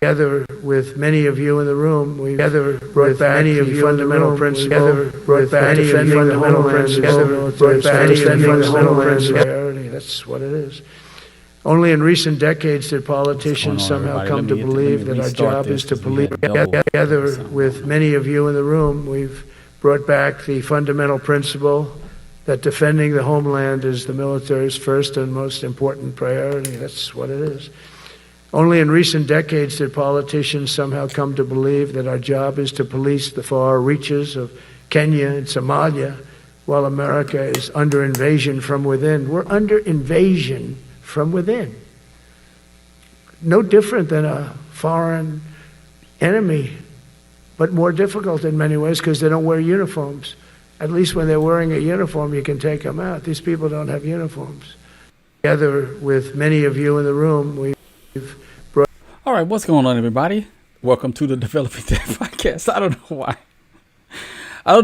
Together with many of you in the room, we together brought back many of you fundamental principles, brought back defending the homeland, together brought back defending the homeland. That's what it is. Only in recent decades did politicians somehow come to believe that our job is to police. Together with many of you in the room, we've brought back the fundamental principle that defending the homeland is the military's first and most important priority. That's what it is. Only in recent decades did politicians somehow come to believe that our job is to police the far reaches of Kenya and Somalia while America is under invasion from within. We're under invasion from within. No different than a foreign enemy, but more difficult in many ways because they don't wear uniforms. At least when they're wearing a uniform, you can take them out. These people don't have uniforms. Together with many of you in the room, we've brought... All right, what's going on, everybody? Welcome to the Developing Tech Podcast. I don't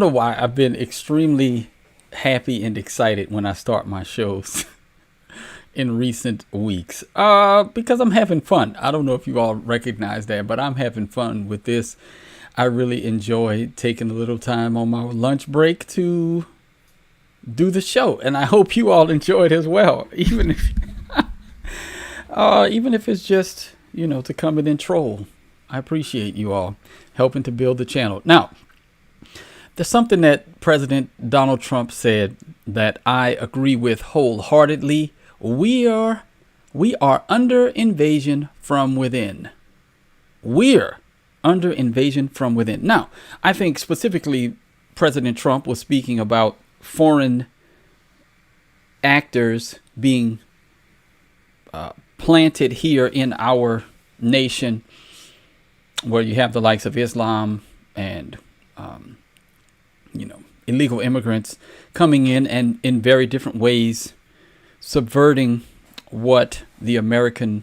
know why I've been extremely happy and excited when I start my shows in recent weeks because I'm having fun. I don't know if you all recognize that, but I'm having fun with this. I really enjoy taking a little time on my lunch break to do the show, and I hope you all enjoy it as well, even if it's just, to come in and troll. I appreciate you all helping to build the channel. Now, there's something that President Donald Trump said that I agree with wholeheartedly. We are under invasion from within. We're under invasion from within. Now, I think specifically President Trump was speaking about foreign actors being planted here in our nation, where you have the likes of Islam and, illegal immigrants coming in and in very different ways subverting what American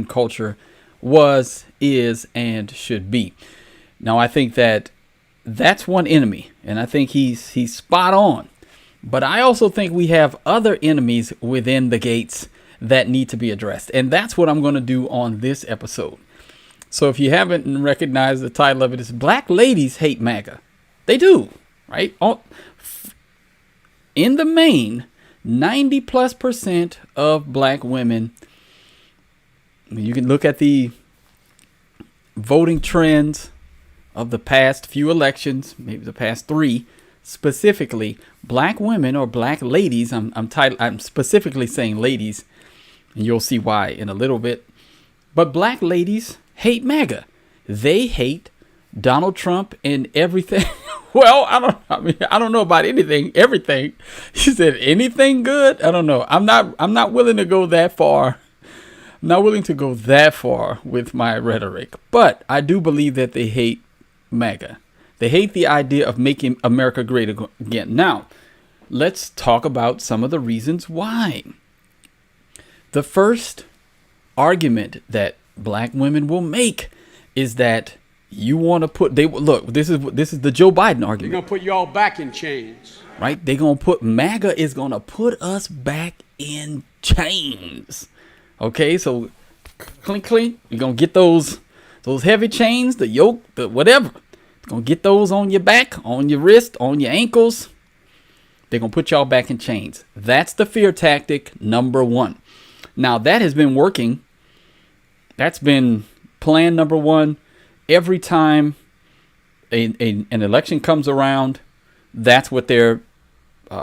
culture was, is, and should be. Now, I think that's one enemy, and I think he's spot on. But I also think we have other enemies within the gates that need to be addressed, and that's what I'm going to do on this episode. So if you haven't recognized the title of it, it's Black Ladies Hate MAGA. They do, right? In the main, 90+% of black women, you can look at the voting trends of the past few elections, maybe the past three, specifically black women or black ladies. I'm specifically saying ladies, and you'll see why in a little bit. But black ladies hate MAGA. They hate Donald Trump and everything. Well, I don't know about anything, everything. He said anything good? I don't know. I'm not willing to go that far. I'm not willing to go that far with my rhetoric, but I do believe that they hate MAGA. They hate the idea of making America great again. Now, let's talk about some of the reasons why. The first argument that black women will make is that you want to put, this is the Joe Biden argument. They're going to put you all back in chains. Right? MAGA is going to put us back in chains. Okay, so clink, clink. You're going to get those heavy chains, the yoke, the whatever. You're going to get those on your back, on your wrist, on your ankles. They're going to put y'all back in chains. That's the fear tactic number one. Now, that has been working. That's been plan number one. Every time an election comes around, that's what they're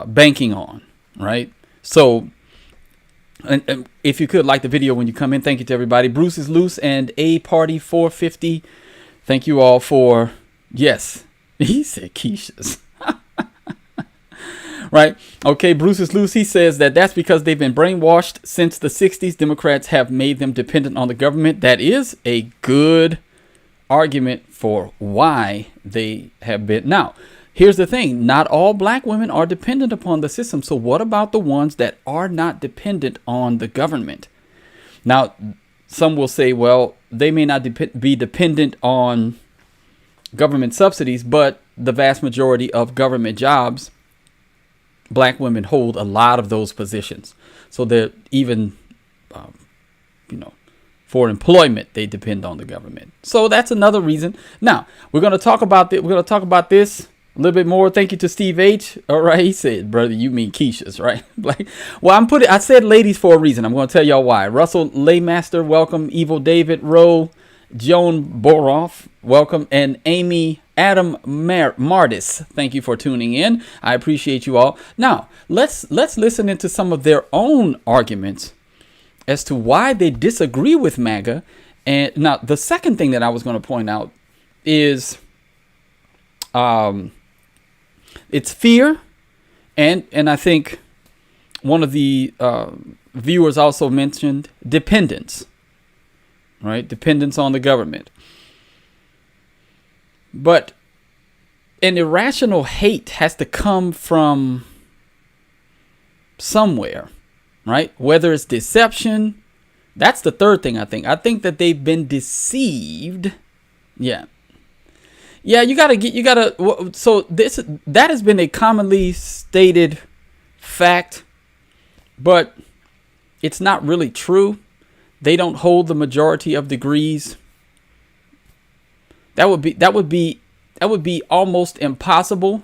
banking on, right? So, and if you could like the video when you come in, thank you to everybody. Bruce is loose and A Party 450. Thank you all for, yes, he said Keisha's. Right? Okay, Bruce is loose. He says that's because they've been brainwashed since the 60s. Democrats have made them dependent on the government. That is a good argument for why they have been. Now, here's the thing. Not all black women are dependent upon the system. So what about the ones that are not dependent on the government? Now, some will say, well, they may not be dependent on government subsidies, but the vast majority of government jobs, black women hold a lot of those positions. So they're even, For employment, they depend on the government. So that's another reason. Now, we're going to talk about this. We're going to talk about this a little bit more. Thank you to Steve H. All right. He said, brother, you mean Keisha's, right? Well, I said ladies for a reason. I'm going to tell y'all why. Russell Laymaster, welcome. Evil David Rowe, Joan Boroff, welcome. And Amy Adam Martis, thank you for tuning in. I appreciate you all. Now, let's listen into some of their own arguments as to why they disagree with MAGA. And now the second thing that I was going to point out is it's fear. And I think one of the viewers also mentioned dependence, right? Dependence on the government. But an irrational hate has to come from somewhere. Right? Whether it's deception, that's the third thing I think. I think that they've been deceived. Yeah. Yeah, so that has been a commonly stated fact, but it's not really true. They don't hold the majority of degrees. That would be almost impossible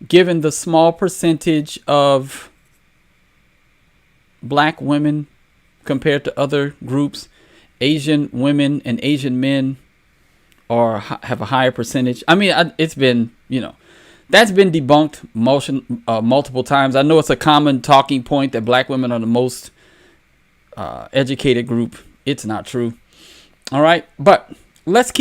given the small percentage of Black women compared to other groups. Asian women and Asian men have a higher percentage. I mean, it's been, that's been debunked multiple times. I know it's a common talking point that Black women are the most educated group. It's not true. All right. But let's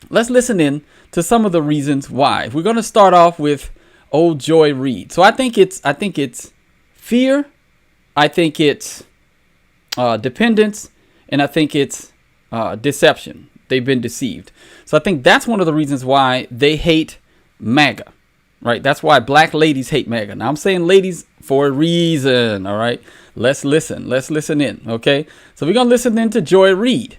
listen in to some of the reasons why. We're going to start off with old Joy Reid. So I think it's fear. I think it's dependence, and I think it's deception. They've been deceived. So I think that's one of the reasons why they hate MAGA, right? That's why Black ladies hate MAGA. Now I'm saying ladies for a reason, all right? Let's listen in, okay? So we're going to listen in to Joy Reid.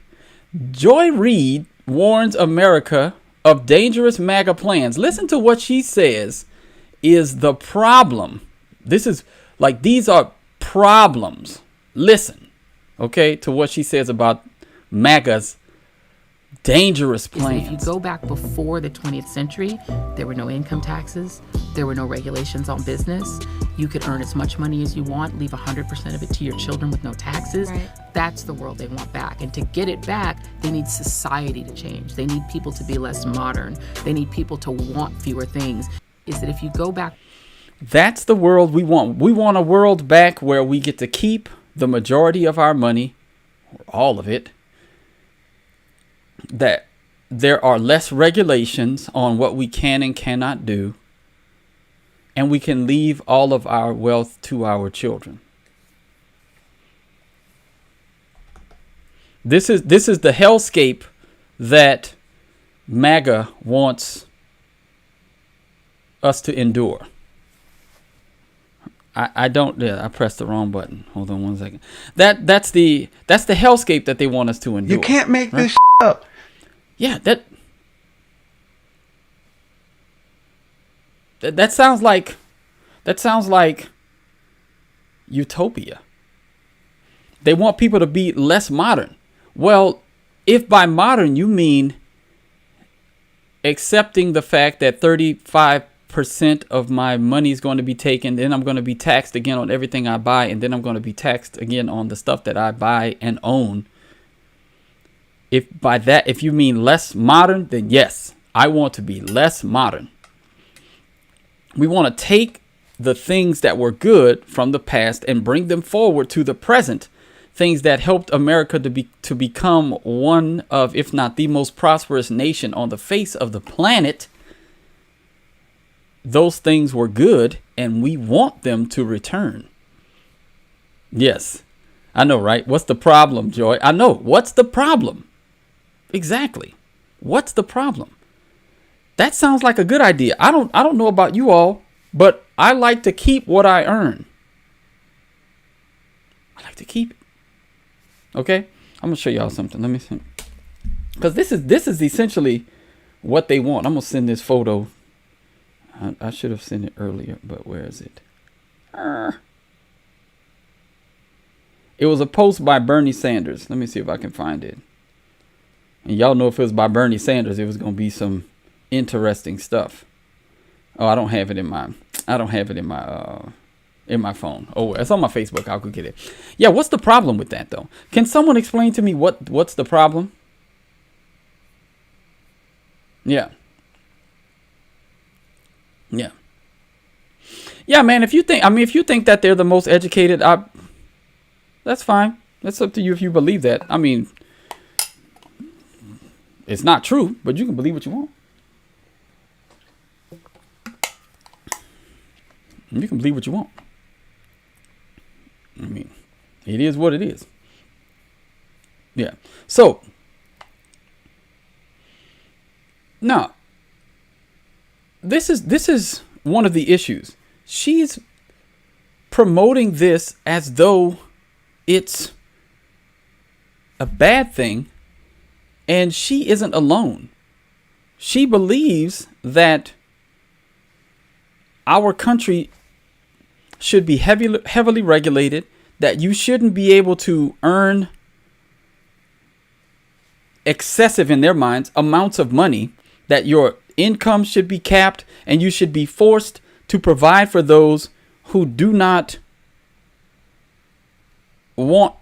Joy Reid warns America of dangerous MAGA plans. Listen to what she says is the problem. These are problems. Listen, okay, to what she says about MAGA's dangerous plans. If you go back before the 20th century, there were no income taxes, there were no regulations on business. You could earn as much money as you want, leave 100% of it to your children with no taxes. Right. That's the world they want back. And to get it back, they need society to change. They need people to be less modern. They need people to want fewer things. Is that if you go back... That's the world we want. We want a world back where we get to keep the majority of our money, or all of it, that there are less regulations on what we can and cannot do, and we can leave all of our wealth to our children. This is the hellscape that MAGA wants us to endure. I pressed the wrong button. Hold on one second. That's the hellscape that they want us to endure. You can't make this up. Yeah, that sounds like utopia. They want people to be less modern. Well, if by modern you mean accepting the fact that 35% of my money is going to be taken, then I'm going to be taxed again on everything I buy, and then I'm going to be taxed again on the stuff that I buy and own. If you mean less modern, then yes, I want to be less modern. We want to take the things that were good from the past and bring them forward to the present. Things that helped America to become one of, if not the most prosperous nation on the face of the planet. Those things were good, and we want them to return. Yes, I know, right? What's the problem, Joy? I know. What's the problem? Exactly. What's the problem? That sounds like a good idea. I don't know about you all, but I like to keep what I earn. I like to keep it. Okay? I'm going to show y'all something. Let me see. Because this is essentially what they want. I'm going to send this photo. I should have sent it earlier, but where is it? It was a post by Bernie Sanders. Let me see if I can find it. And y'all know if it was by Bernie Sanders, it was going to be some interesting stuff. Oh, I don't have it in my phone. Oh, it's on my Facebook. I'll go get it. Yeah, what's the problem with that though? Can someone explain to me what's the problem? Yeah. Yeah. Yeah, man, if you think that they're the most educated, that's fine. That's up to you if you believe that. I mean, it's not true, but you can believe what you want. You can believe what you want. I mean, it is what it is. Yeah. So, now, this is one of the issues. She's promoting this as though it's a bad thing, and she isn't alone. She believes that our country should be heavily regulated, that you shouldn't be able to earn excessive, in their minds, amounts of money, that your income should be capped, and you should be forced to provide for those who do not want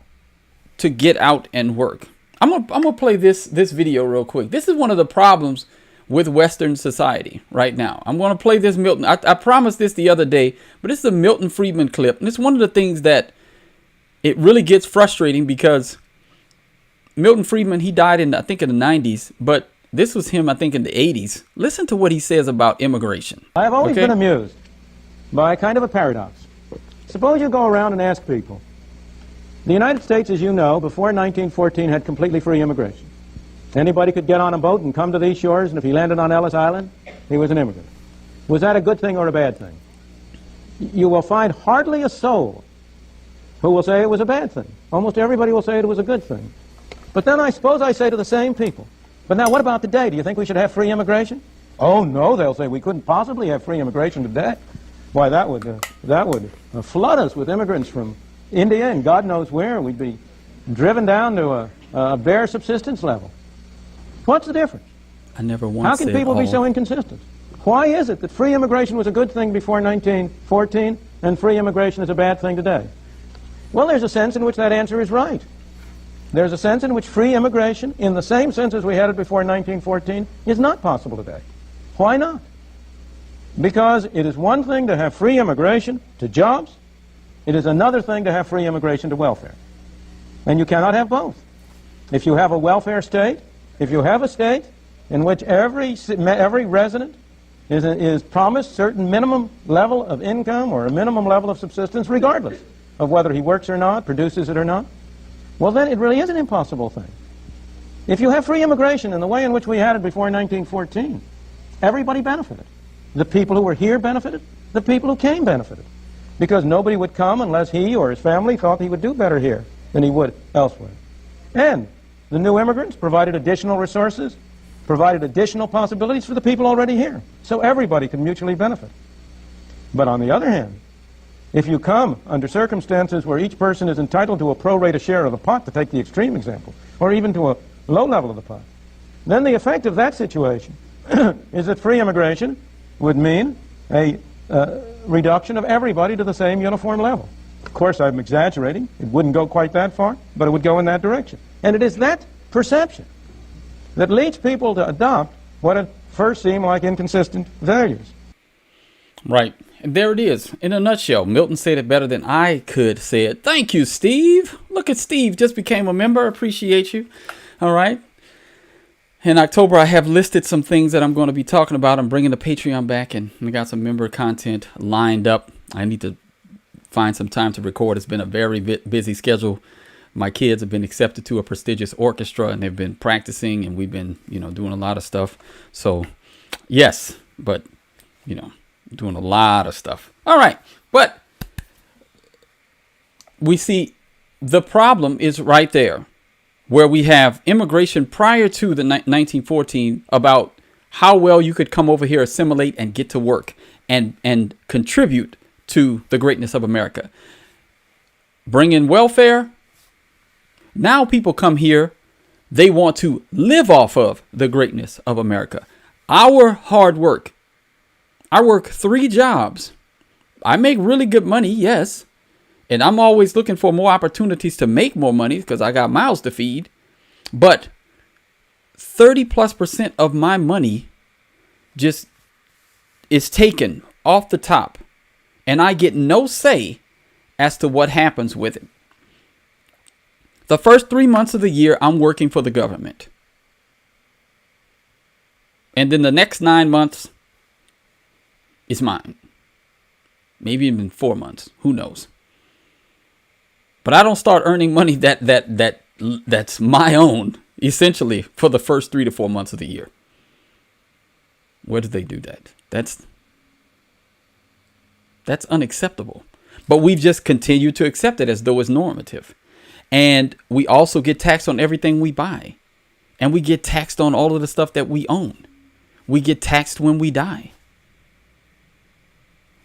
to get out and work. I'm gonna play this video real quick. This is one of the problems with Western society right now. I'm going to play this Milton. I promised this the other day, but this is a Milton Friedman clip. And it's one of the things that it really gets frustrating, because Milton Friedman, he died in the 90s, but this was him, I think, in the 80s. Listen to what he says about immigration. I have always been amused by kind of a paradox. Suppose you go around and ask people. The United States, as you know, before 1914 had completely free immigration. Anybody could get on a boat and come to these shores, and if he landed on Ellis Island, he was an immigrant. Was that a good thing or a bad thing? You will find hardly a soul who will say it was a bad thing. Almost everybody will say it was a good thing. But then I suppose I say to the same people, but now what about today? Do you think we should have free immigration? Oh no, they'll say, we couldn't possibly have free immigration today. Why, that would flood us with immigrants from India and God knows where. We'd be driven down to a bare subsistence level. What's the difference? I never once How can people be so inconsistent? Why is it that free immigration was a good thing before 1914 and free immigration is a bad thing today? Well, there's a sense in which that answer is right. There's a sense in which free immigration, in the same sense as we had it before 1914, is not possible today. Why not? Because it is one thing to have free immigration to jobs. It is another thing to have free immigration to welfare. And you cannot have both. If you have a welfare state, if you have a state in which every resident is promised certain minimum level of income or a minimum level of subsistence, regardless of whether he works or not, produces it or not, well then it really is an impossible thing. If you have free immigration in the way in which we had it before 1914, everybody benefited. The people who were here benefited, the people who came benefited. Because nobody would come unless he or his family thought he would do better here than he would elsewhere. And the new immigrants provided additional resources, provided additional possibilities for the people already here. So everybody can mutually benefit. But on the other hand, if you come under circumstances where each person is entitled to a pro rata share of the pot, to take the extreme example, or even to a low level of the pot, then the effect of that situation is that free immigration would mean a reduction of everybody to the same uniform level. Of course, I'm exaggerating. It wouldn't go quite that far, but it would go in that direction. And it is that perception that leads people to adopt what at first seem like inconsistent values. Right. And there it is. In a nutshell, Milton said it better than I could say it. Thank you, Steve. Look at Steve. Just became a member. Appreciate you. All right. In October, I have listed some things that I'm going to be talking about. I'm bringing the Patreon back, and we got some member content lined up. I need to find some time to record. It's been a very busy schedule. My kids have been accepted to a prestigious orchestra, and they've been practicing, and we've been, doing a lot of stuff. So, yes, but, doing a lot of stuff. All right. But we see the problem is right there, where we have immigration prior to the 1914 about how well you could come over here, assimilate, and get to work and contribute to the greatness of America. Bring in welfare, Now people come here. They want to live off of the greatness of America. Our hard work. I work 3 jobs. I make really good money, yes. And I'm always looking for more opportunities to make more money because I got mouths to feed. But 30+% of my money just is taken off the top. And I get no say as to what happens with it. The first 3 months of the year, I'm working for the government. And then the next 9 months is mine. Maybe even 4 months. Who knows? But I don't start earning money that's my own, essentially, for the first 3 to 4 months of the year. Where do they do that? That's unacceptable. But we've just continued to accept it as though it's normative. And we also get taxed on everything we buy. And we get taxed on all of the stuff that we own. We get taxed when we die.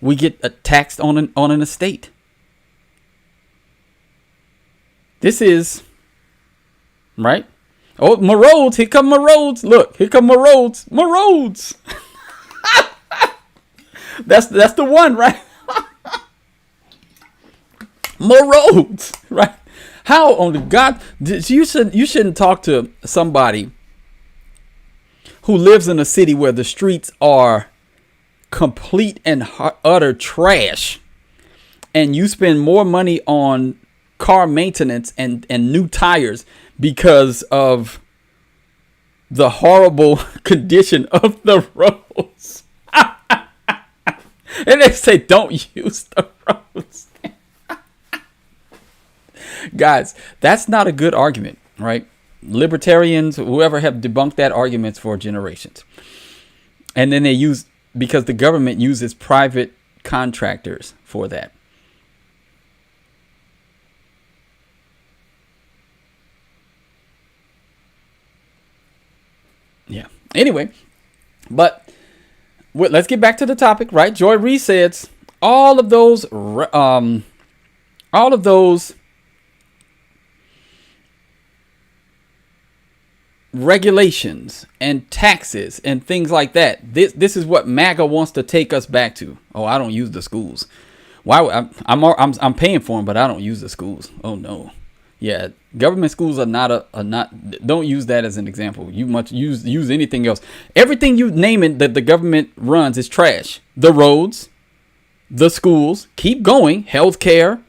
We get taxed on an estate. This is, right? Oh, my roads. Here come my roads. Look, here come my roads. My roads. That's the one, right? More roads, right? How on the God you shouldn't talk to somebody who lives in a city where the streets are complete and utter trash, and you spend more money on car maintenance and new tires because of the horrible condition of the roads. And they say don't use the roads. Guys, that's not a good argument, right? Libertarians, whoever, have debunked that argument for generations. And then because the government uses private contractors for that. Yeah. Anyway, but let's get back to the topic, right? Joy Reid says all of those regulations and taxes and things like that. This is what MAGA wants to take us back to. Oh, I don't use the schools. Why? I'm paying for them, but I don't use the schools. Oh no. Yeah, government schools are not. Don't use that as an example. You must use anything else. Everything you name it that the government runs is trash. The roads, the schools, keep going. Healthcare.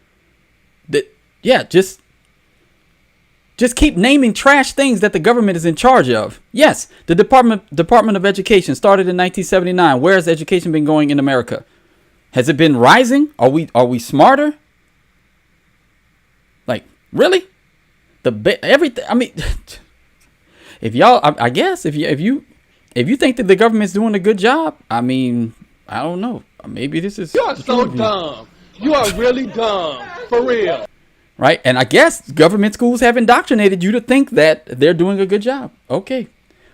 Just keep naming trash things that the government is in charge of. Yes, the Department of Education started in 1979. Where has education been going in America? Has it been rising? Are we smarter? Like, really? Everything. I mean, if y'all, I guess if you think that the government's doing a good job, I mean, I don't know. Maybe this is. You are so dumb. You are really dumb. For real. Right. And I guess government schools have indoctrinated you to think that they're doing a good job. OK.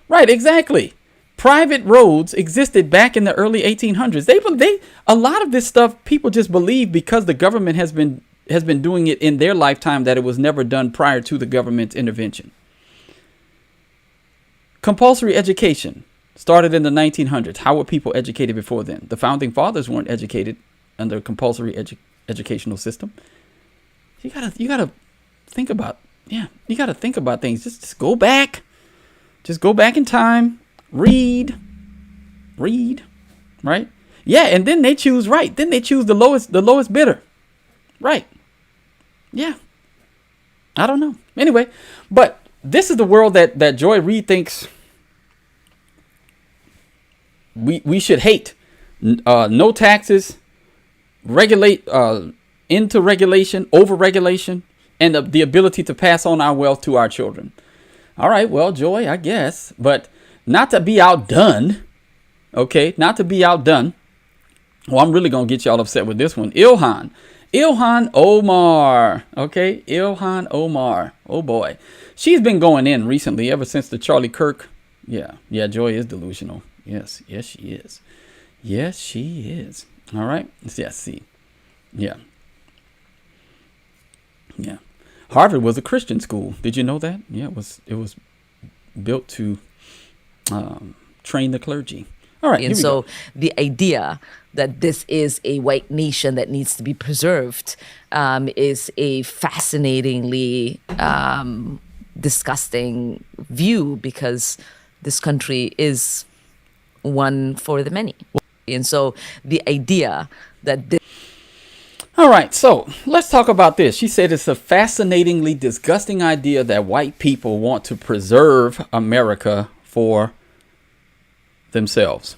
Right. Exactly. Private roads existed back in the early 1800s. A lot of this stuff people just believe because the government has been doing it in their lifetime, that it was never done prior to the government's intervention. Compulsory education started in the 1900s. How were people educated before then? The founding fathers weren't educated under a compulsory educational system. You gotta think about, you gotta think about things. Just go back. Just go back in time. Read, right? Yeah, and then they choose right. Then they choose the lowest bidder. Right. Yeah. I don't know. Anyway, but this is the world that Joy Reid thinks we should hate. No taxes, regulate, into regulation, over regulation, and the ability to pass on our wealth to our children. All right, well, Joy, I guess, but not to be outdone. Okay, not to be outdone. Well, I'm really going to get y'all upset with this one. Ilhan Omar. Okay, Ilhan Omar. Oh, boy. She's been going in recently ever since the Charlie Kirk. Yeah, Joy is delusional. Yes, she is. Yes, she is. All right. Let's see. Yeah. Harvard was a Christian school. Did you know that? Yeah, it was built to train the clergy. All right. And so the idea that this is a white nation that needs to be preserved is a fascinatingly disgusting view, because this country is one for the many. And so the idea that this... All right, so let's talk about this. She said it's a fascinatingly disgusting idea that white people want to preserve America for themselves.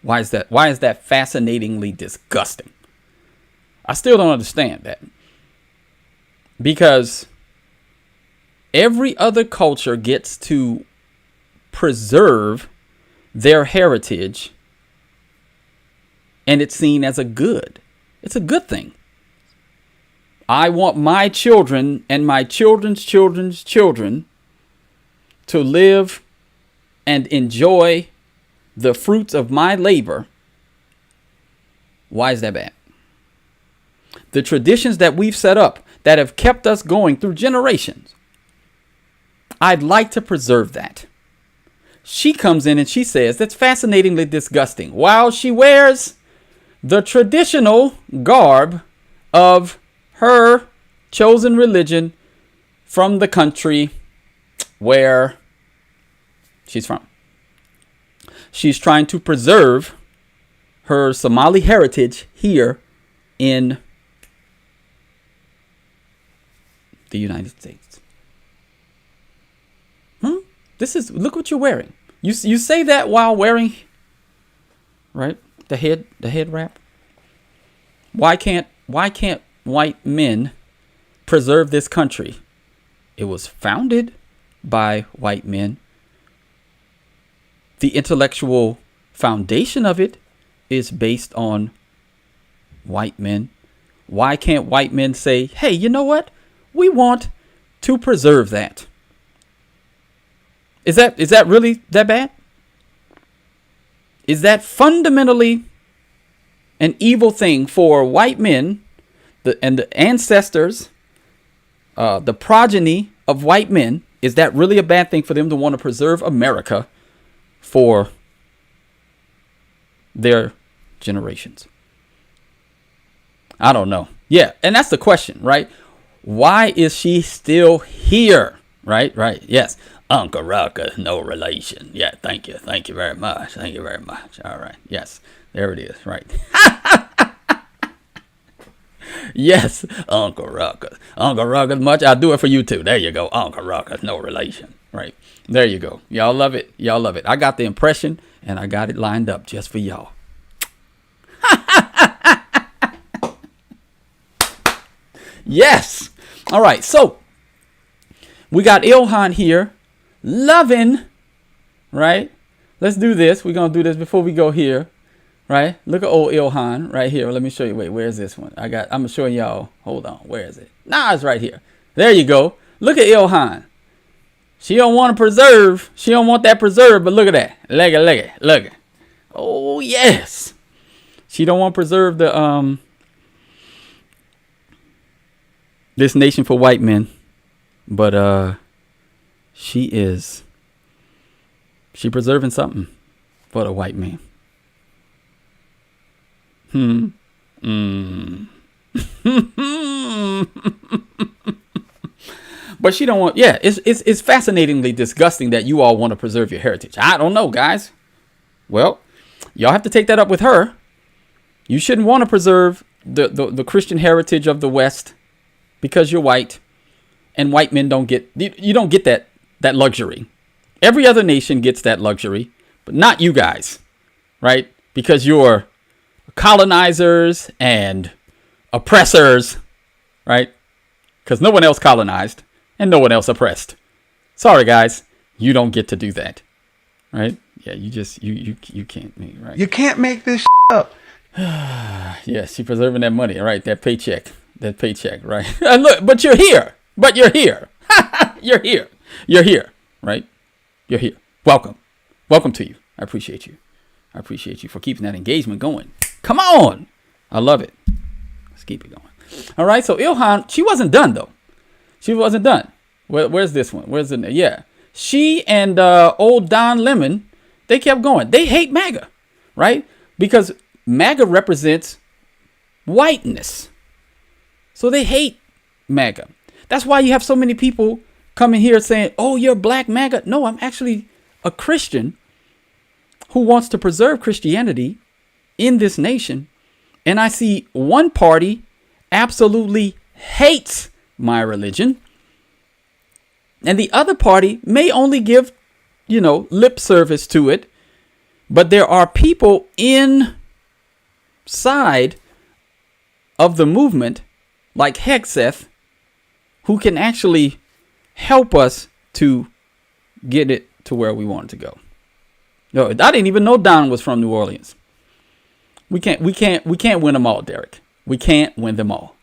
Why is that? Why is that fascinatingly disgusting? I still don't understand that. Because every other culture gets to preserve their heritage, and it's seen as a good. It's a good thing. I want my children and my children's children's children to live and enjoy the fruits of my labor. Why is that bad? The traditions that we've set up that have kept us going through generations, I'd like to preserve that. She comes in and she says that's fascinatingly disgusting, while she wears the traditional garb of her chosen religion from the country where she's from. She's trying to preserve her Somali heritage here in the United States. Look what you're wearing. You say that while wearing, right, the head wrap. Why can't white men preserve this country? It was founded by white men. The intellectual foundation of it is based on white men. Why can't white men say, hey, you know what? We want to preserve that. Is that really that bad? Is that fundamentally an evil thing for white men and the ancestors, the progeny of white men? Is that really a bad thing for them to want to preserve America for their generations? I don't know. Yeah, and that's the question, right? Why is she still here? Right. Yes. Uncle Ruckus, no relation. Yeah, thank you. Thank you very much. Thank you very much. All right. Yes, there it is. Right. Yes, Uncle Ruckus. Uncle Ruckus, much. I'll do it for you too. There you go. Uncle Ruckus, no relation. Right. There you go. Y'all love it. Y'all love it. I got the impression and I got it lined up just for y'all. Yes. All right. So we got Ilhan here. Loving, right? Let's do this. We're going to do this before we go here, right? Look at old Ilhan right here. Let me show you. Wait, where's this one? I'm showing y'all. Hold on. Where is it? Nah, it's right here. There you go. Look at Ilhan. She don't want to preserve. She don't want that preserved, but look at that. Look at. Oh, yes. She don't want to preserve the, this nation for white men, but, she preserving something for the white man. But she don't want, yeah, it's fascinatingly disgusting that you all want to preserve your heritage. I don't know, guys. Well, y'all have to take that up with her. You shouldn't want to preserve the Christian heritage of the West because you're white, and white men don't get, you don't get that luxury. Every other nation gets that luxury, but not you guys, right? Because you're colonizers and oppressors, right? Because no one else colonized and no one else oppressed. Sorry, guys, you don't get to do that, right? Yeah, you can't, right? You can't make this up. Yes, she preserving that money, right? That paycheck, right? Look, but you're here. You're here, right? You're here. Welcome to you. I appreciate you for keeping that engagement going. Come on. I love it. Let's keep it going. All right. So Ilhan, she wasn't done though. She wasn't done. Where's this one? Where's it? Yeah. She and old Don Lemon, they kept going. They hate MAGA, right? Because MAGA represents whiteness. So they hate MAGA. That's why you have so many people coming here saying, oh, you're black MAGA. No, I'm actually a Christian who wants to preserve Christianity in this nation. And I see one party absolutely hates my religion. And the other party may only give, lip service to it. But there are people inside of the movement, like Hexeth, who can actually help us to get it to where we want it to go. No, I didn't even know Don was from New Orleans. We can't win them all, Derek. We can't win them all.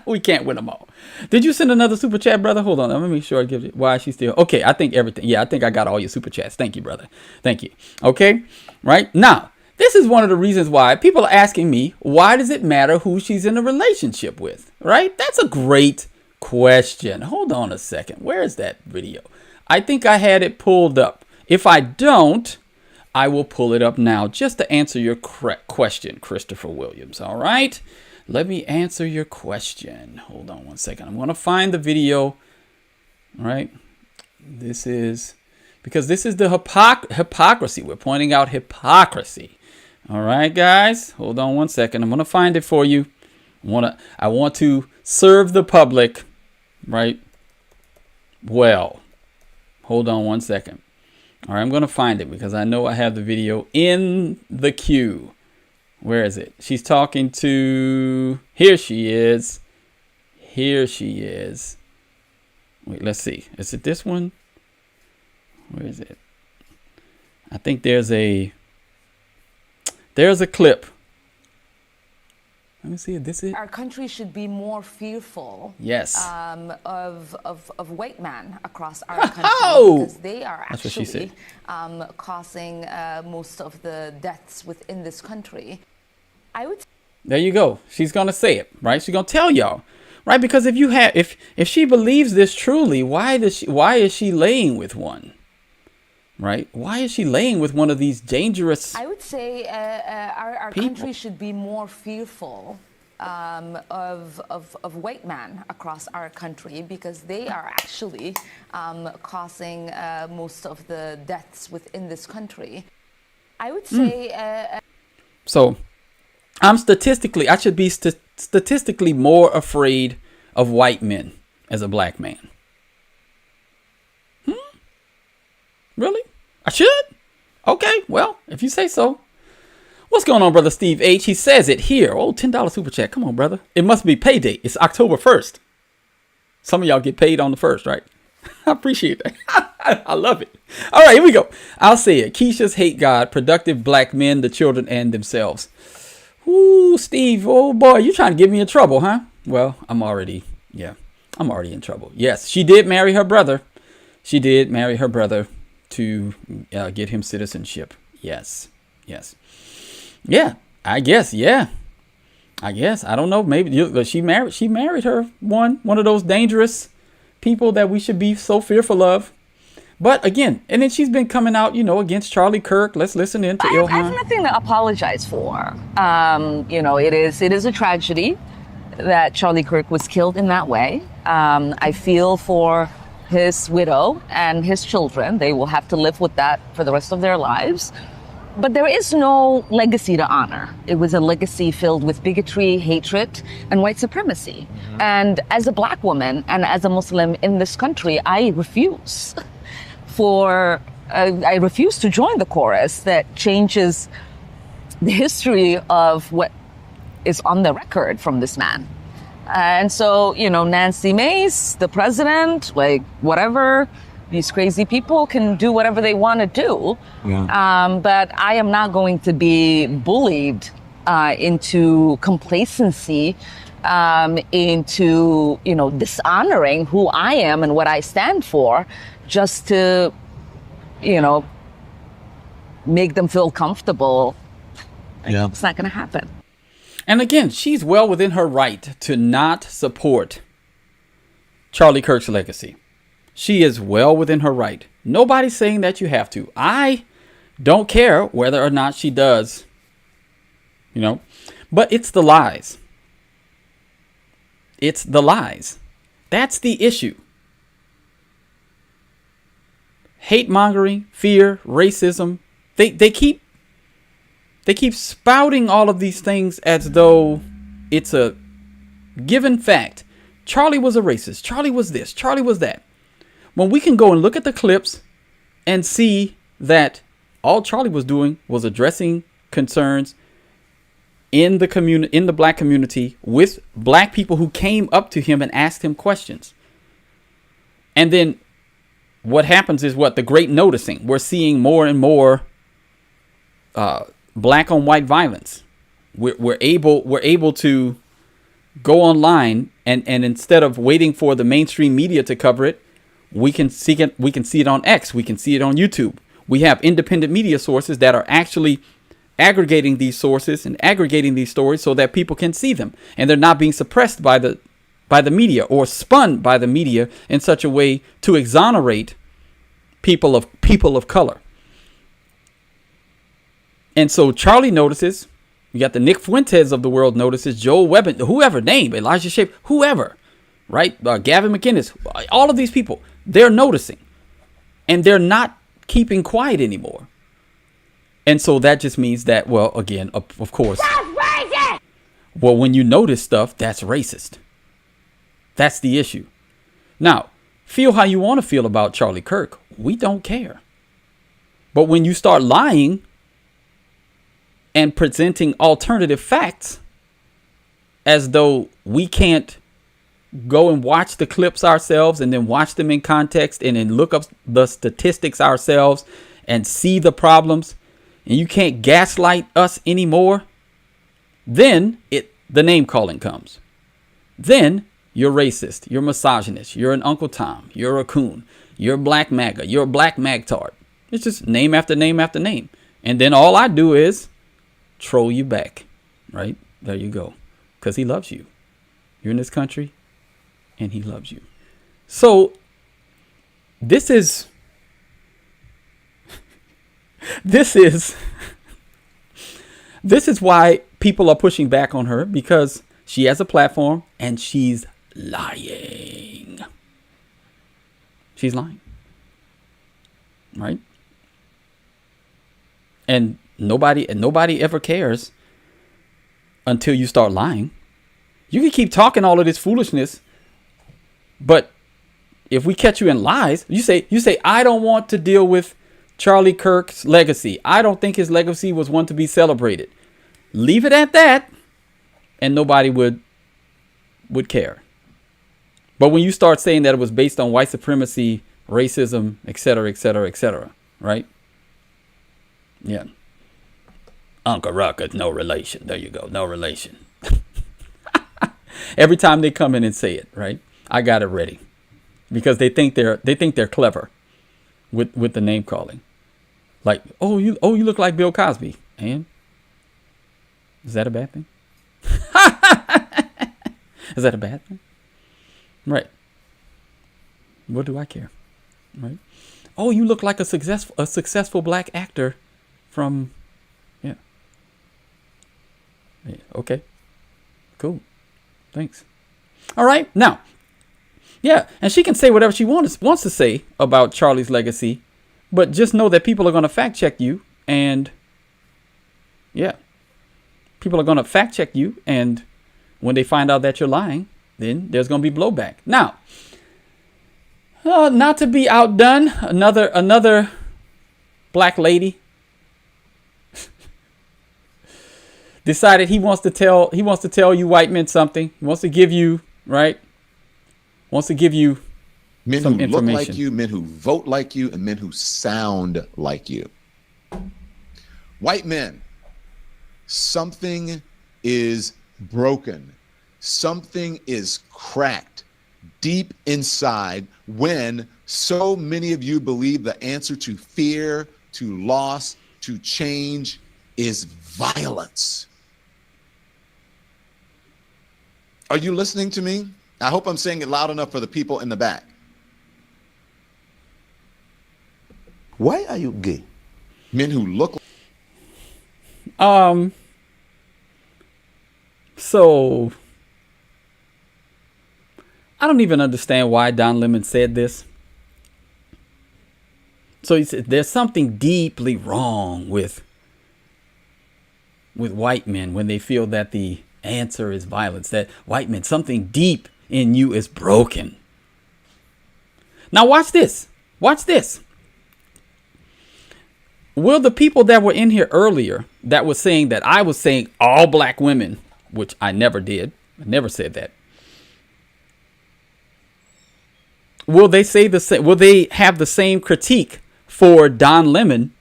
We can't win them all. Did you send another super chat, brother? Hold on. Let me make sure I give you. Why is she still? Okay, I think everything. Yeah, I think I got all your super chats. Thank you, brother. Thank you. Okay, right now, this is one of the reasons why people are asking me, why does it matter who she's in a relationship with? Right? That's a great question. Hold on a second. Where is that video? I think I had it pulled up. If I don't, I will pull it up now just to answer your question, Christopher Williams. All right. Let me answer your question. Hold on one second. I'm going to find the video. All right. This is because this is the hypocrisy. We're pointing out hypocrisy. All right, guys. Hold on one second. I'm going to find it for you. I want to serve the public, right? Well, hold on one second. All right, I'm going to find it because I know I have the video in the queue. Where is it? She's talking to... Here she is. Here she is. Wait, let's see. Is it this one? Where is it? I think there's a clip. Let me see if this is. Our country should be more fearful. Yes. Of white men across our country because they are actually causing most of the deaths within this country. There you go. She's gonna say it, right? She's gonna tell y'all, right? Because if she believes this truly, why is she laying with one? Right? Why is she laying with one of these dangerous? I would say our country should be more fearful of white men across our country because they are actually causing most of the deaths within this country. I would say. So, I should be statistically more afraid of white men as a black man. Really? I should? Okay, well, if you say so. What's going on, brother Steve H? He says it here. Oh, $10 super chat. Come on, brother. It must be payday. It's October 1st. Some of y'all get paid on the 1st, right? I appreciate that. I love it. All right, here we go. I'll say it. Keisha's hate God, productive black men, the children, and themselves. Ooh, Steve. Oh, boy. You trying to get me in trouble, huh? Well, I'm already in trouble. Yes, she did marry her brother. She did marry her brother to get him citizenship. Yes. Yeah, I guess. Yeah, I guess. I don't know. Maybe she married her one of those dangerous people that we should be so fearful of. But again, and then she's been coming out, against Charlie Kirk. Let's listen in to Ilhan. I have nothing to apologize for. It is a tragedy that Charlie Kirk was killed in that way. I feel for his widow and his children. They will have to live with that for the rest of their lives. But there is no legacy to honor. It was a legacy filled with bigotry, hatred, and white supremacy. Mm-hmm. And as a black woman and as a Muslim in this country, I refuse to join the chorus that changes the history of what is on the record from this man. And so, Nancy Mace, the president, whatever, these crazy people can do whatever they want to do. Yeah. But I am not going to be bullied into complacency, into, dishonoring who I am and what I stand for just to, make them feel comfortable. Yeah. It's not going to happen. And again, she's well within her right to not support Charlie Kirk's legacy. She is well within her right. Nobody's saying that you have to. I don't care whether or not she does, but it's the lies. It's the lies. That's the issue. Hate mongering, fear, racism. They keep spouting all of these things as though it's a given fact. Charlie was a racist. Charlie was this. Charlie was that. When we can go and look at the clips and see that all Charlie was doing was addressing concerns in the community, in the black community, with black people who came up to him and asked him questions. And then what happens is the great noticing. We're seeing more and more black on white violence. We're able to go online and instead of waiting for the mainstream media to cover it, we can see it on X. We can see it on YouTube. We have independent media sources that are actually aggregating these sources and aggregating these stories so that people can see them, and they're not being suppressed by the media or spun by the media in such a way to exonerate people of color. And so Charlie notices. You got the Nick Fuentes of the world notices, Joel Webb, whoever, name Elijah Shape, whoever, right? Gavin McInnes, all of these people, they're noticing, and they're not keeping quiet anymore. And so that just means that, well, again, of course, that's racist! Well, when you notice stuff, that's racist. That's the issue. Now, feel how you want to feel about Charlie Kirk. We don't care. But when you start lying and presenting alternative facts as though we can't go and watch the clips ourselves and then watch them in context and then look up the statistics ourselves and see the problems, and you can't gaslight us anymore, then the name calling comes. Then you're racist, you're misogynist, you're an Uncle Tom, you're a coon, you're black MAGA, you're a black magtard. It's just name after name after name. And then all I do is troll you back, right? There you go. Because he loves you. You're in this country and he loves you. So this is why people are pushing back on her, because she has a platform and she's lying. She's lying. Right? And nobody ever cares until you start lying. You can keep talking all of this foolishness, but if we catch you in lies, you say, I don't want to deal with Charlie Kirk's legacy. I don't think his legacy was one to be celebrated. Leave it at that, and nobody would care. But when you start saying that it was based on white supremacy, racism, etc., right? Yeah. Uncle Ruckus, no relation. There you go. No relation. Every time they come in and say it, right? I got it ready, because they think they're clever with the name calling. Like, oh, you look like Bill Cosby. And is that a bad thing? Is that a bad thing? Right. What do I care? Right. Oh, you look like a successful black actor from, yeah. Okay. Cool. Thanks. All right. Now, yeah, and she can say whatever she wants to say about Charlie's legacy, but just know that people are going to fact check you, and yeah, people are going to fact check you, and when they find out that you're lying, then there's going to be blowback. Now, not to be outdone, another black lady decided he wants to tell you white men something. He wants to give you, right? Wants to give you men some who information. look like you, men who vote like you, and men who sound like you. White men, something is broken. Something is cracked deep inside when so many of you believe the answer to fear, to loss, to change is violence. Are you listening to me? I hope I'm saying it loud enough for the people in the back. Why are you gay? Men who look. So I don't even understand why Don Lemon said this. So he said there's something deeply wrong with white men when they feel that the answer is violence, that white men, something deep in you is broken. Now watch this. Watch this. Will the people that were in here earlier that was saying that I was saying all black women, which I never did, I never said that. Will they say the same? Will they have the same critique for Don Lemon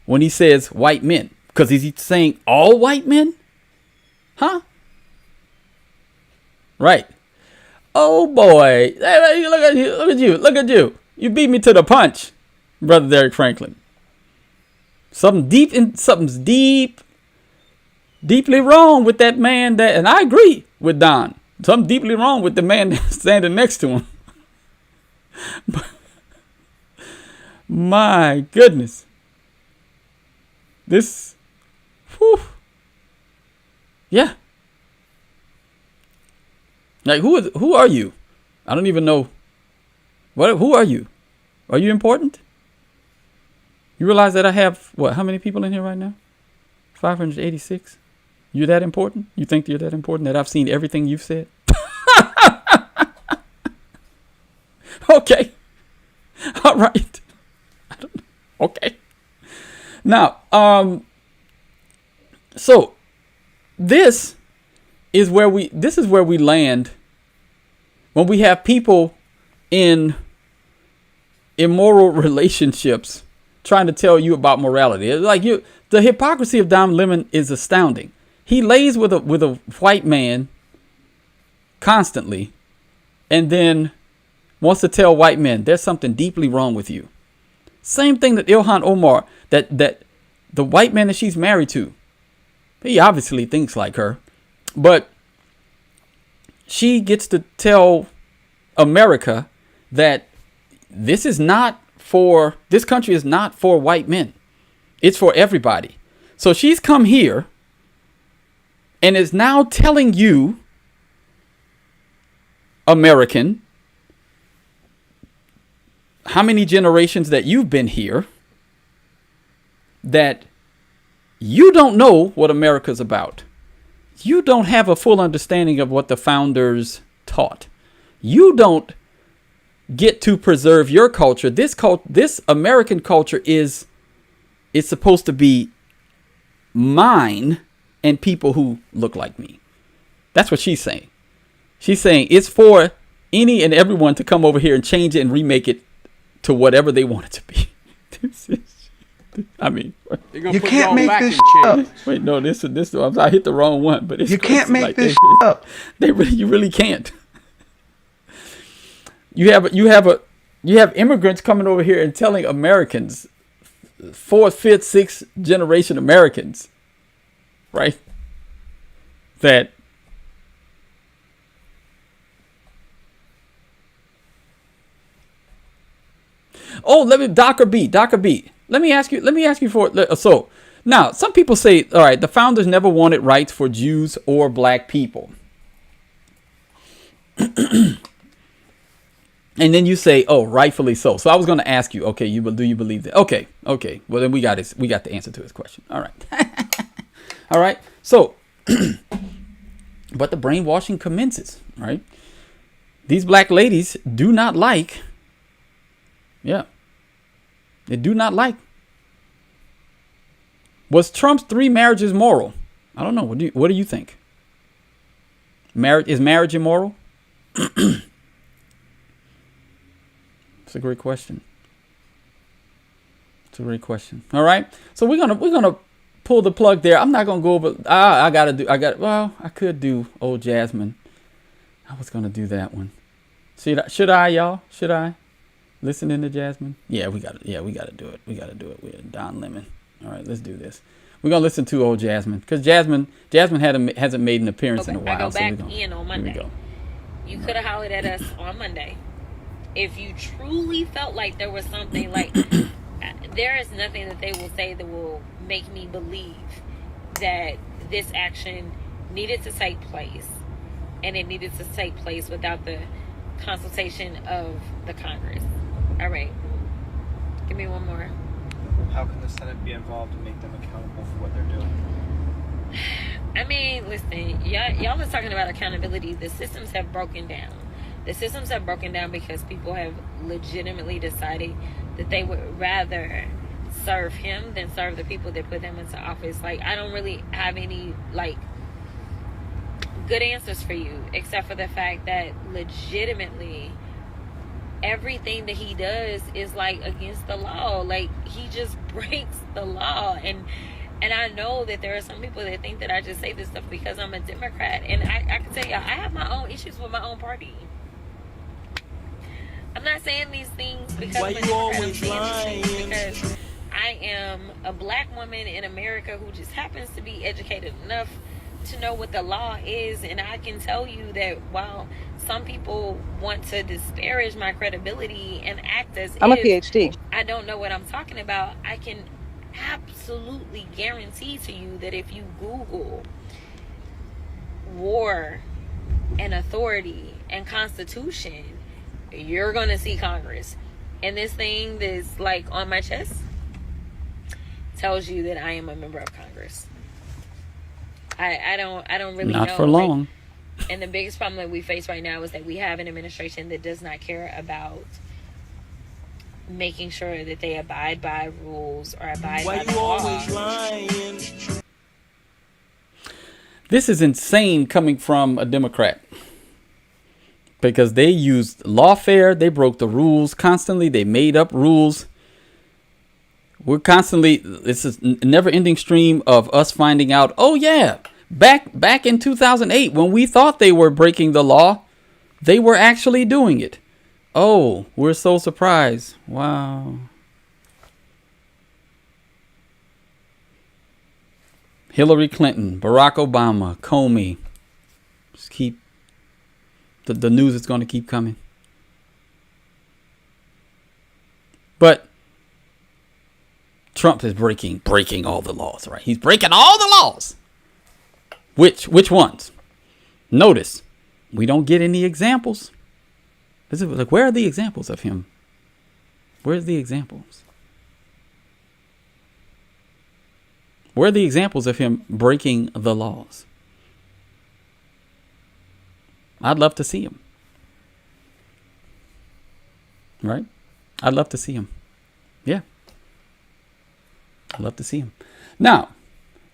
when he says white men? Because is he saying all white men? Huh? Right. Oh boy. Hey, look at you. Look at you. Look at you. You beat me to the punch, Brother Derek Franklin. Something's deeply wrong with that man and I agree with Don. Something deeply wrong with the man that's standing next to him. My goodness. This, whew. Yeah. Like who are you? I don't even know. Who are you? Are you important? You realize that I have how many people in here right now? 586. You're that important? You think you're that important that I've seen everything you've said? Okay. All right. Okay. Now, so this is where we land when we have people in immoral relationships trying to tell you about morality. It's like the hypocrisy of Don Lemon is astounding. He lays with a white man constantly and then wants to tell white men there's something deeply wrong with you. Same thing that Ilhan Omar, that the white man that she's married to, he obviously thinks like her, but she gets to tell America that this country is not for white men. It's for everybody. So she's come here and is now telling you, American, how many generations that you've been here, that you don't know what America's about. You don't have a full understanding of what the founders taught. You don't get to preserve your culture. This American culture is supposed to be mine and people who look like me. That's what she's saying. She's saying it's for any and everyone to come over here and change it and remake it to whatever they want it to be. I mean, you can't make this up. Wait, no, this I hit the wrong one, but it's you can't make this up. You really can't. You have immigrants coming over here and telling Americans, 4th, 5th, 6th generation Americans, right, that Dr. B. Let me ask you so now some people say, all right, the founders never wanted rights for Jews or black people. And then you say, oh, rightfully so. So I was going to ask you, okay, do you believe that? Okay. Well, then we got the answer to his question. All right. All right. So, but the brainwashing commences, right? These black ladies do not like. Yeah. They do not like. Was Trump's 3 marriages moral? I don't know. What do you think? Is marriage immoral? It's a great question. All right. So we're gonna pull the plug there. I'm not gonna go over. I could do old Jasmine. I was gonna do that one. Should I, y'all? Should I? Listening to Jasmine? Yeah, we gotta do it. We're Don Lemon. All right, let's do this. We're gonna listen to old Jasmine because Jasmine hasn't made an appearance in a while. I go so back in on Monday. Here we go. You could have hollered at us on Monday if you truly felt like there was something. Like there is nothing that they will say that will make me believe that this action needed to take place, and it needed to take place without the consultation of the Congress. All right, give me one more. How can the Senate be involved and make them accountable for what they're doing? I mean, listen, y'all are talking about accountability. The systems have broken down. The systems have broken down because people have legitimately decided that they would rather serve him than serve the people that put them into office. Like, I don't really have any, like, good answers for you, except for the fact that legitimately everything that he does is, like, against the law. Like, he just breaks the law. And I know that there are some people that think that I just say this stuff because I'm a Democrat. And I can tell y'all, I have my own issues with my own party. I'm not saying these things because I'm a Democrat. I'm saying these things because I am a black woman in America who just happens to be educated enough to know what the law is. And I can tell you that while some people want to disparage my credibility and act as I'm if a PhD. I don't know what I'm talking about, I can absolutely guarantee to you that if you Google war and authority and constitution, you're gonna see Congress. And this thing that's like on my chest tells you that I am a member of Congress. I don't really know. Not for long. Like, and the biggest problem that we face right now is that we have an administration that does not care about making sure that they abide by rules or abide by the law. Why you always lying? This is insane coming from a Democrat. Because they used lawfare, they broke the rules constantly, they made up rules. We're constantly, this is a never-ending stream of us finding out, oh yeah, back in 2008 when we thought they were breaking the law, they were actually doing it. Oh, we're so surprised. Wow. Hillary Clinton, Barack Obama, Comey. Just keep, the news is going to keep coming. But Trump is breaking all the laws, right? He's breaking all the laws. Which ones? Notice, we don't get any examples. Is it like, where are the examples of him? Where's the examples? Where are the examples of him breaking the laws? I'd love to see him. Right? I'd love to see him. Yeah. I'd love to see him. Now,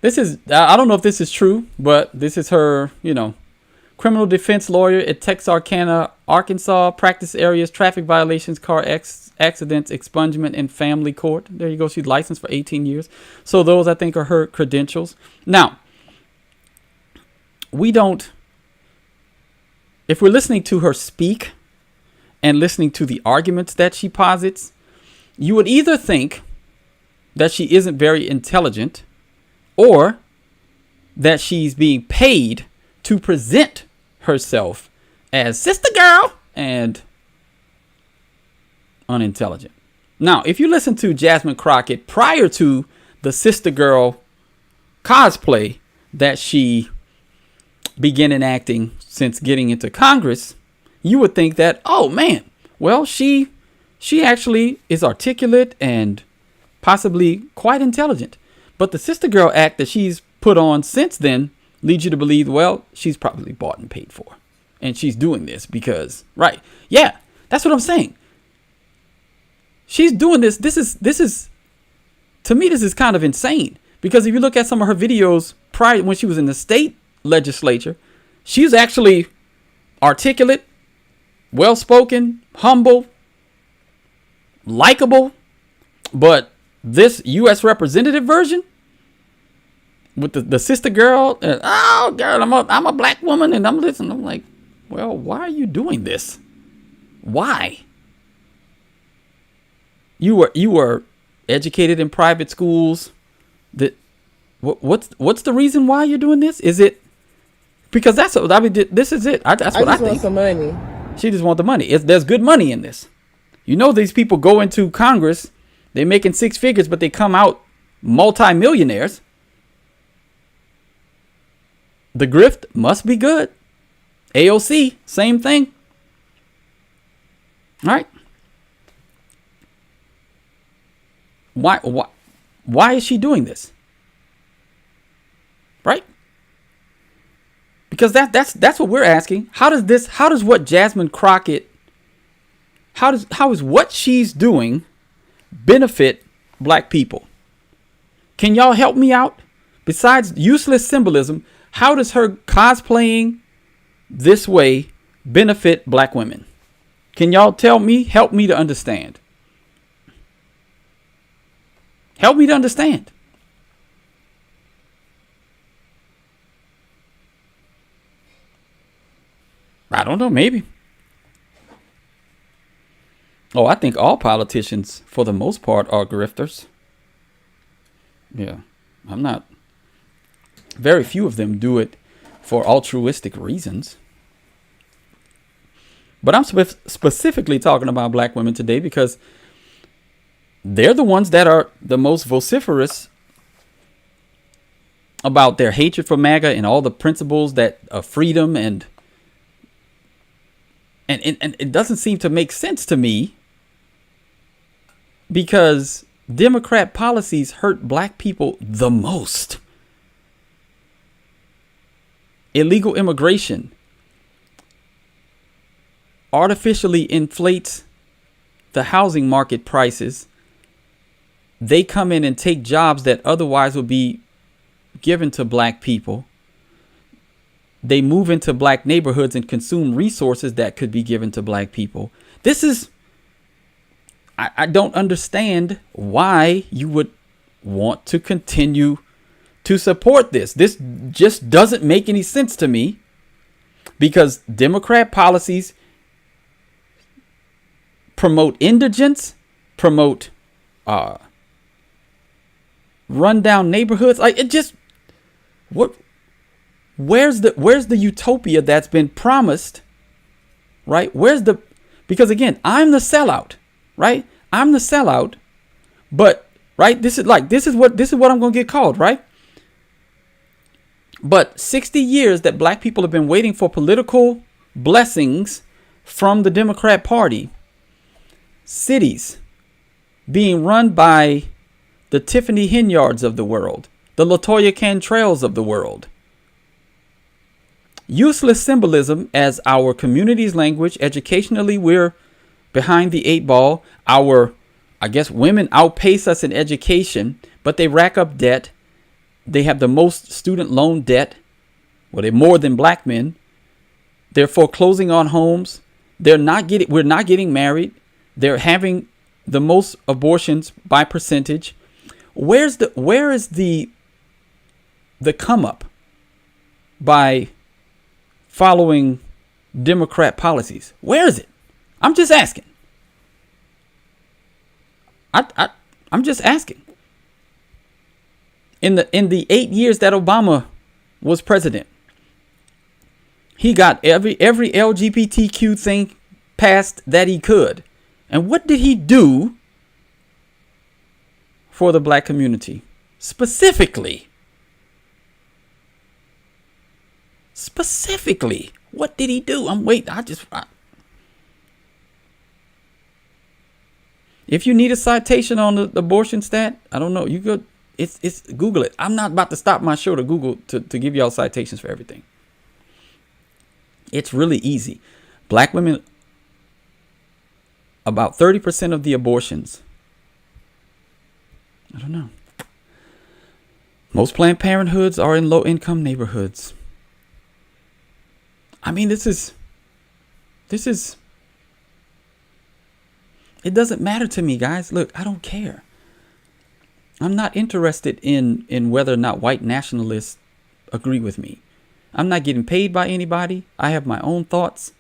this is, I don't know if this is true, but this is her, criminal defense lawyer at Texarkana, Arkansas, practice areas, traffic violations, car accidents, expungement, and family court. There you go. She's licensed for 18 years. So those, I think, are her credentials. Now, if we're listening to her speak and listening to the arguments that she posits, you would either think that she isn't very intelligent or that she's being paid to present herself as sister girl and unintelligent. Now, if you listen to Jasmine Crockett prior to the sister girl cosplay that she began enacting since getting into Congress, you would think that, oh man, well, she actually is articulate and possibly quite intelligent. But the sister girl act that she's put on since then leads you to believe, well, she's probably bought and paid for. And she's doing this because, right. Yeah, that's what I'm saying. She's doing this. This is, to me, this is kind of insane. Because if you look at some of her videos prior, when she was in the state legislature, she's actually articulate, well-spoken, humble, likable. But this U.S. representative version with the sister girl, oh girl, I'm a black woman and I'm listening. I'm like, well, why are you doing this? Why? You were educated in private schools that What's the reason why you're doing this? Is it because that's what I mean? This is it. That's what I think. Want some money. She just want the money. There's good money in this. You know, these people go into Congress, they're making six figures, but they come out multi-millionaires. The grift must be good. AOC, same thing. All right. Why is she doing this? Right? Because that's what we're asking. How does what Jasmine Crockett, how is what she's doing benefit black people? Can y'all help me out? Besides useless symbolism, how does her cosplaying this way benefit black women? Can y'all help me to understand? Help me to understand. I don't know, maybe. Oh, I think all politicians, for the most part, are grifters. Yeah, very few of them do it for altruistic reasons. But I'm specifically talking about black women today because they're the ones that are the most vociferous about their hatred for MAGA and all the principles that of freedom and it doesn't seem to make sense to me because Democrat policies hurt black people the most. Illegal immigration artificially inflates the housing market prices. They come in and take jobs that otherwise would be given to black people. They move into black neighborhoods and consume resources that could be given to black people. I don't understand why you would want to continue to support this. This just doesn't make any sense to me because Democrat policies promote indigence, promote rundown neighborhoods. Like it just where's the utopia that's been promised, right? Because again, I'm the sellout, right? I'm the sellout, but right, this is what I'm gonna get called, right? But 60 years that black people have been waiting for political blessings from the Democrat Party, cities being run by the Tiffany Henyards of the world, the LaToya Cantrells of the world. Useless symbolism as our community's language. Educationally, we're behind the eight ball. I guess women outpace us in education, but they rack up debt. They have the most student loan debt. Well, they're more than black men. They're foreclosing on homes. We're not getting married. They're having the most abortions by percentage. Where is the come up by following Democrat policies? Where is it? I'm just asking. I'm just asking. In the 8 years that Obama was president, he got every LGBTQ thing passed that he could. And what did he do for the black community? Specifically, what did he do? If you need a citation on the abortion stat, I don't know. You could, it's Google it. I'm not about to stop my show to Google to give y'all citations for everything. It's really easy. Black women, about 30% of the abortions. I don't know. Most Planned Parenthoods are in low-income neighborhoods. I mean, this is. It doesn't matter to me, guys. Look, I don't care. I'm not interested in whether or not white nationalists agree with me. I'm not getting paid by anybody. I have my own thoughts.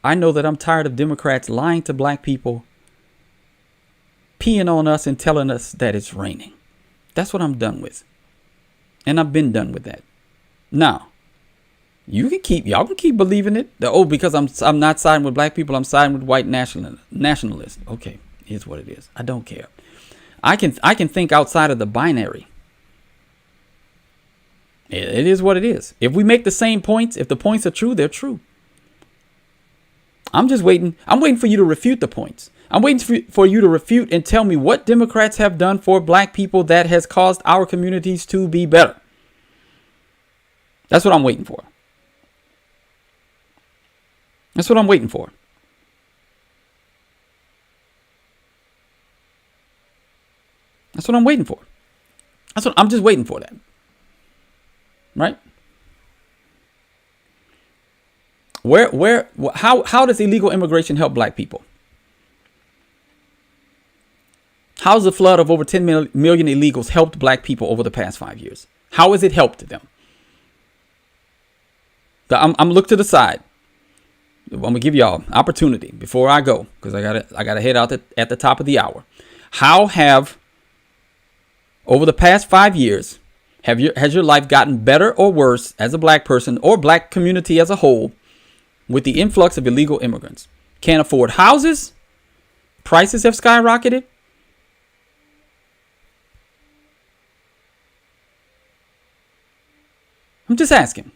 I know that I'm tired of Democrats lying to black people, peeing on us and telling us that it's raining. That's what I'm done with. And I've been done with that. Now, y'all can keep believing it. Because I'm not siding with black people, I'm siding with white nationalists. Okay, here's what it is. I don't care. I can think outside of the binary. It is what it is. If we make the same points, if the points are true, they're true. I'm just waiting. I'm waiting for you to refute the points. I'm waiting for you to refute and tell me what Democrats have done for black people that has caused our communities to be better. That's what I'm waiting for. That's what I'm waiting for. That's what I'm waiting for. I'm just waiting for that. Right? How does illegal immigration help black people? How's the flood of over 10 million illegals helped black people over the past 5 years? How has it helped them? I'm look to the side. I'm gonna give y'all opportunity before I go, because I gotta head out at the top of the hour. How have, over the past 5 years, has your life gotten better or worse as a black person or black community as a whole with the influx of illegal immigrants? Can't afford houses, prices have skyrocketed. I'm just asking.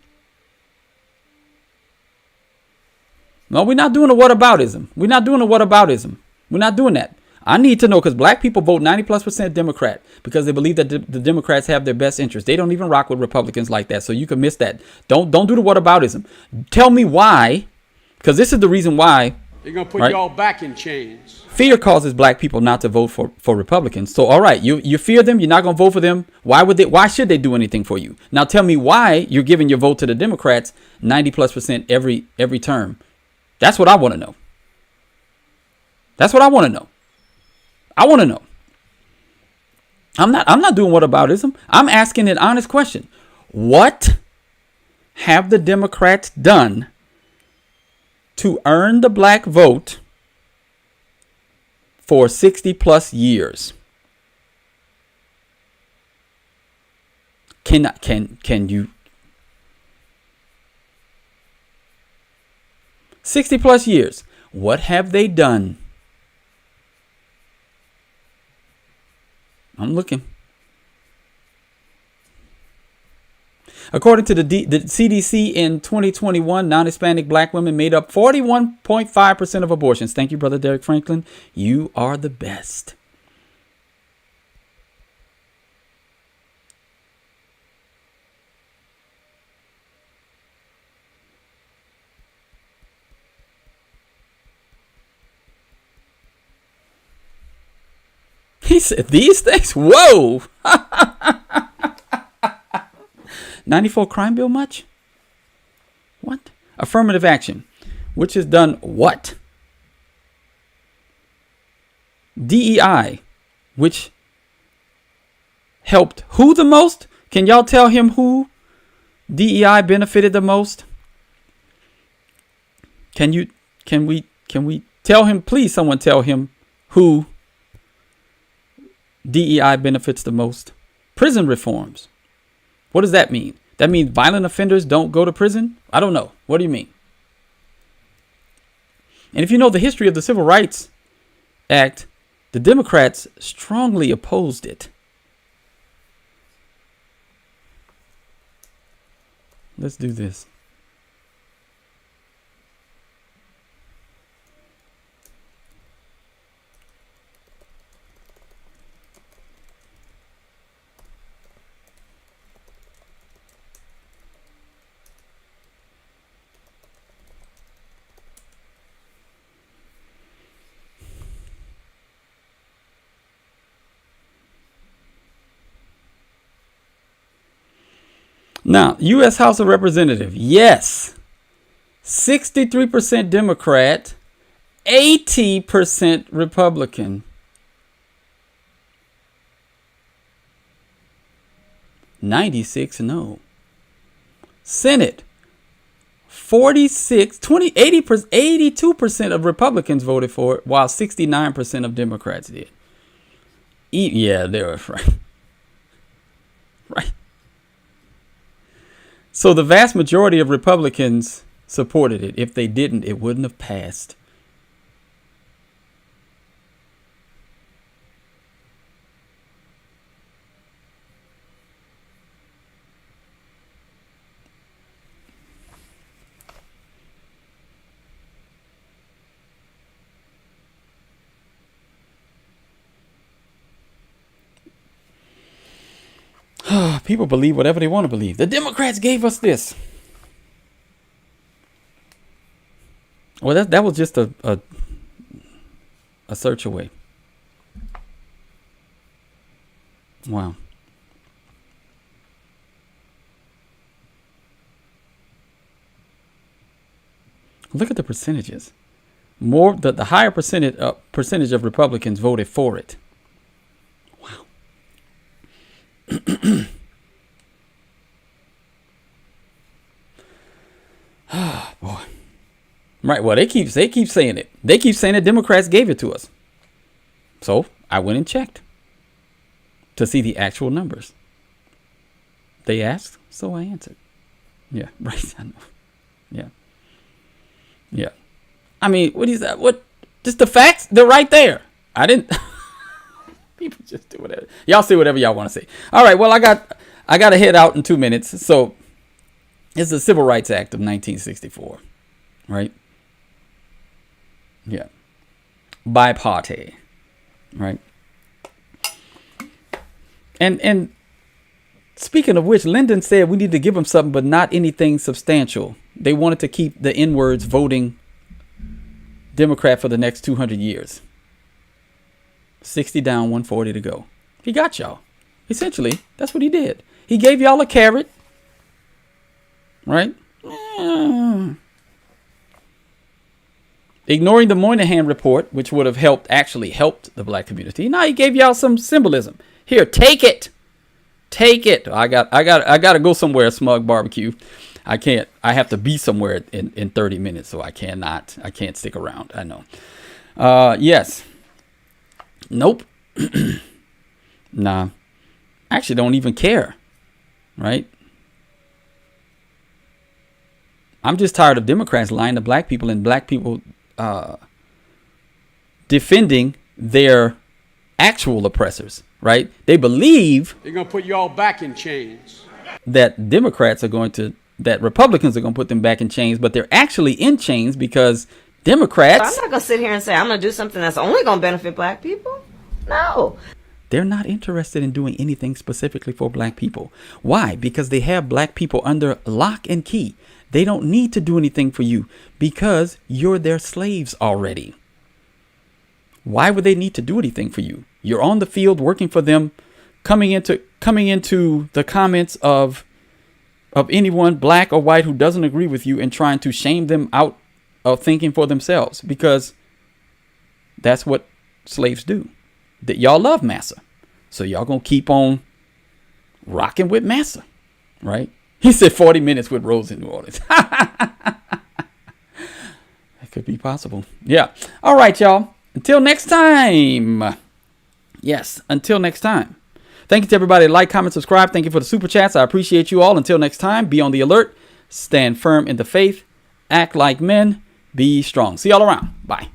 No, we're not doing a whataboutism. We're not doing that. I need to know, because black people vote 90+% Democrat because they believe that the Democrats have their best interest. They don't even rock with Republicans like that. So you can miss that. Don't do the whataboutism. Tell me why, because this is the reason why. They're going to put y'all back in chains. Fear causes black people not to vote for Republicans. So, all right, you fear them. You're not going to vote for them. Why should they do anything for you? Now tell me why you're giving your vote to the Democrats 90+% every term. That's what I want to know. That's what I want to know. I want to know. I'm not doing whataboutism. I'm asking an honest question. What have the Democrats done to earn the black vote for 60+ years? Can you 60+ years? What have they done? I'm looking. According to the CDC in 2021, non-Hispanic black women made up 41.5% of abortions. Thank you, Brother Derek Franklin. You are the best. He said these things. Whoa. 94 crime bill much? What? Affirmative action, which has done what? DEI, which helped who the most? Can y'all tell him who DEI benefited the most? Can we tell him, please someone tell him who DEI benefits the most? Prison reforms. What does that mean? That means violent offenders don't go to prison? I don't know. What do you mean? And if you know the history of the Civil Rights Act, the Democrats strongly opposed it. Let's do this. Now, U.S. House of Representatives, yes, 63% Democrat, 80% Republican. 96 no. Senate, 82% of Republicans voted for it, while 69% of Democrats did. Yeah, they were right. Right. So the vast majority of Republicans supported it. If they didn't, it wouldn't have passed. People believe whatever they want to believe. The Democrats gave us this. Well, that was just a search away. Wow. Look at the percentages. The higher percentage of Republicans voted for it. Wow. Oh, boy. Right. Well, they keep saying it. They keep saying that Democrats gave it to us. So I went and checked to see the actual numbers. They asked, so I answered. Yeah. Right. I know. Yeah. Yeah. I mean, what is that? What? Just the facts? They're right there. I didn't. People just do whatever. Y'all say whatever y'all want to say. All right. Well, I got to head out in 2 minutes. So it's the Civil Rights Act of 1964, right? Yeah. Biparty, right? And speaking of which, Lyndon said we need to give them something, but not anything substantial. They wanted to keep the N-words voting Democrat for the next 200 years. 60 down, 140 to go. He got y'all. Essentially, that's what he did. He gave y'all a carrot, right? Ignoring the Moynihan report, which would have actually helped the black community. Now he gave y'all some symbolism. Here, take it. Take it. I got to go somewhere, Smug Barbecue. I can't. I have to be somewhere in 30 minutes, so I can't stick around. I know. Yes. Nope. Nah. I actually don't even care. Right? I'm just tired of Democrats lying to black people and black people defending their actual oppressors. Right? They believe they're going to put you all back in chains. That Republicans are going to put them back in chains, but they're actually in chains because Democrats. I'm not going to sit here and say I'm going to do something that's only going to benefit black people. No. They're not interested in doing anything specifically for black people. Why? Because they have black people under lock and key. They don't need to do anything for you because you're their slaves already. Why would they need to do anything for you? You're on the field working for them, coming into the comments of anyone, black or white, who doesn't agree with you and trying to shame them out of thinking for themselves, because that's what slaves do. That y'all love massa. So y'all gonna keep on rocking with massa, right? He said 40 minutes with Rose in New Orleans. That could be possible. Yeah. All right, y'all. Until next time. Yes, until next time. Thank you to everybody that like, comment, subscribe. Thank you for the super chats. I appreciate you all. Until next time, be on the alert. Stand firm in the faith. Act like men. Be strong. See y'all around. Bye.